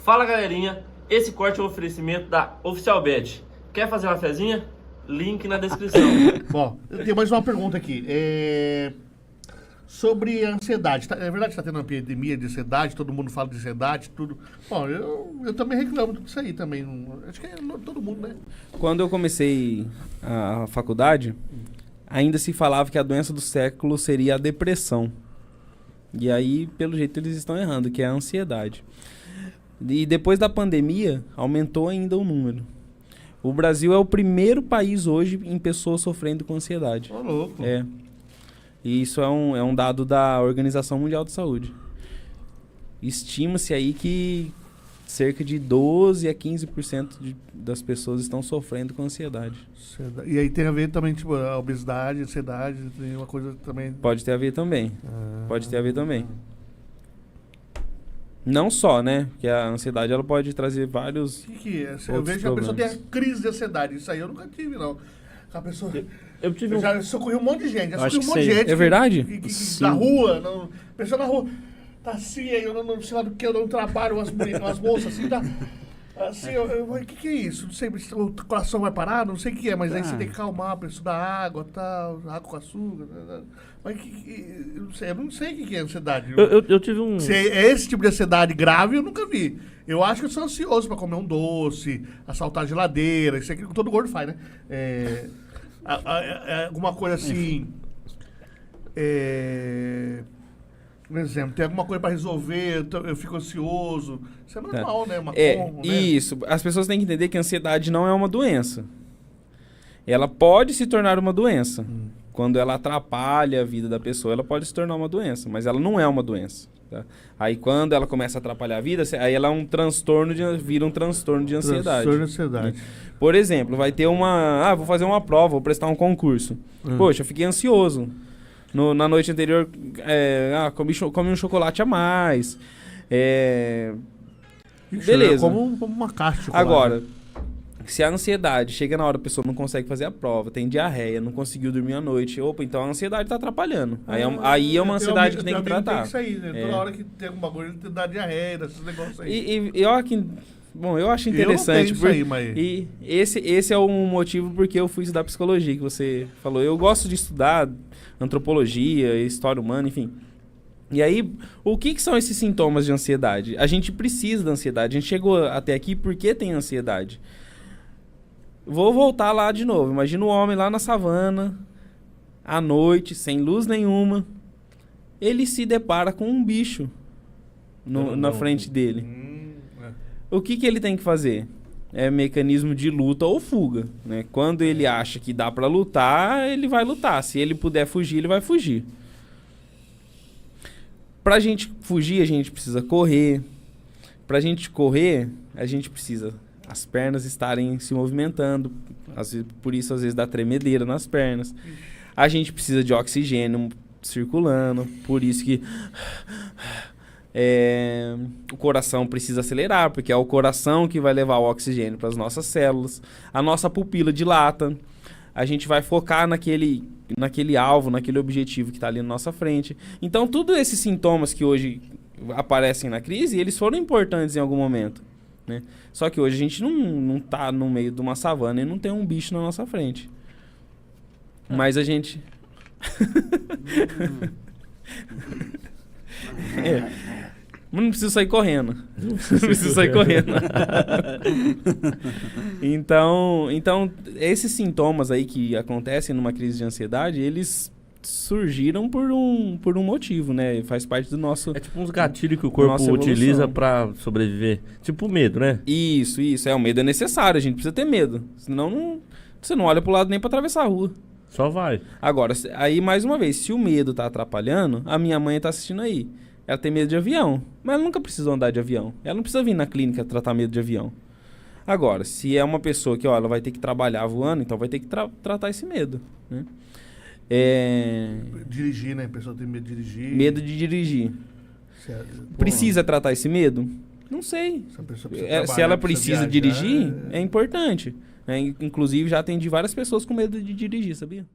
Fala galerinha, esse corte é um oferecimento da Oficial Bet. Quer fazer uma fezinha? Link na descrição. Bom, eu tenho mais uma pergunta aqui. Sobre a ansiedade. É verdade que está tendo uma epidemia de ansiedade, todo mundo fala de ansiedade, tudo. Bom, eu também reclamo disso aí também. Acho que é todo mundo, né? Quando eu comecei a faculdade, ainda se falava que a doença do século seria a depressão. E aí, pelo jeito, eles estão errando, que é a ansiedade. E depois da pandemia, aumentou ainda o número. O Brasil é o primeiro país hoje em pessoas sofrendo com ansiedade. Ô, louco. É. E isso é um dado da Organização Mundial de Saúde. Estima-se aí que cerca de 12 a 15% das pessoas estão sofrendo com ansiedade. E aí tem a ver também, tipo, a obesidade, a ansiedade, tem uma coisa também. Pode ter a ver também. Pode ter a ver também. Não só, né? Porque a ansiedade ela pode trazer vários. O que é? Eu outros vejo que a pessoa tem problemas. a crise de ansiedade. Isso aí eu nunca tive, não. A pessoa. Eu tive Eu um... já socorri um monte de gente. Já Eu acho socorri um monte que de sei. gente. É verdade? Na rua, a pessoa na rua. Tá assim, aí eu não sei lá do que, eu não trabalho, umas moças assim, tá. Assim, o que é isso? Não sei, o coração vai parar, não sei o que é, mas aí você tem que calmar a pessoa, dar água e tal, água com açúcar. Mas eu não sei o que é ansiedade. Eu tive um... Se é esse tipo de ansiedade grave, eu nunca vi. Eu acho que eu sou ansioso pra comer um doce, assaltar a geladeira, isso aqui que todo gordo faz, né? Alguma coisa assim. Por exemplo, tem alguma coisa pra resolver, eu fico ansioso. Isso é normal, né? Né? Isso. As pessoas têm que entender que a ansiedade não é uma doença. Ela pode se tornar uma doença. Quando ela atrapalha a vida da pessoa, ela pode se tornar uma doença, mas ela não é uma doença. Tá? Aí quando ela começa a atrapalhar a vida, aí ela é um transtorno vira um transtorno de ansiedade. Transtorno de ansiedade. Por exemplo, vai ter vou fazer uma prova, vou prestar um concurso. Poxa, eu fiquei ansioso. Na noite anterior, comi um chocolate a mais. Beleza. Como uma caixa de chocolate. Agora, se a ansiedade chega na hora a pessoa não consegue fazer a prova, tem diarreia, não conseguiu dormir à noite, então a ansiedade está atrapalhando. Aí é uma ansiedade que tem que tratar. Tem isso aí, né? Toda hora que tem algum bagulho, ele dá diarreia, esses negócios aí. Eu acho interessante. Eu não tenho isso aí, mas... E esse é o motivo porque eu fui estudar psicologia, que você falou. Eu gosto de estudar antropologia, história humana, enfim. E aí, o que são esses sintomas de ansiedade? A gente precisa da ansiedade. A gente chegou até aqui porque tem ansiedade. Vou voltar lá de novo. Imagina o homem lá na savana, à noite, sem luz nenhuma. Ele se depara com um bicho na frente dele. O que ele tem que fazer? É mecanismo de luta ou fuga, né? Quando ele acha que dá pra lutar, ele vai lutar. Se ele puder fugir, ele vai fugir. Pra gente fugir, a gente precisa correr. Pra gente correr, a gente precisa as pernas estarem se movimentando. Por isso, às vezes, dá tremedeira nas pernas. A gente precisa de oxigênio circulando. Por isso que... o coração precisa acelerar, porque é o coração que vai levar o oxigênio para as nossas células. A nossa pupila dilata. A gente vai focar naquele alvo, naquele objetivo que está ali na nossa frente. Então, todos esses sintomas que hoje aparecem na crise, eles foram importantes em algum momento, né? Só que hoje a gente não está no meio de uma savana e não tem um bicho na nossa frente. Mas a gente... Não preciso sair correndo. Não preciso sair correndo. Então, esses sintomas aí que acontecem numa crise de ansiedade, eles surgiram por um motivo, né? Faz parte do nosso... É tipo uns gatilhos que o corpo utiliza pra sobreviver. Tipo o medo, né? Isso. O medo é necessário, a gente precisa ter medo. Senão você não olha pro lado nem pra atravessar a rua. Só vai. Agora, aí mais uma vez, se o medo tá atrapalhando, a minha mãe tá assistindo aí. Ela tem medo de avião, mas ela nunca precisou andar de avião. Ela não precisa vir na clínica tratar medo de avião. Agora, se é uma pessoa que, ela vai ter que trabalhar voando, então vai ter que tratar esse medo, né? Dirigir, né? A pessoa tem medo de dirigir. Medo de dirigir. Precisa tratar esse medo? Não sei. Se ela precisa dirigir, é importante, né? Inclusive, já atendi várias pessoas com medo de dirigir, sabia?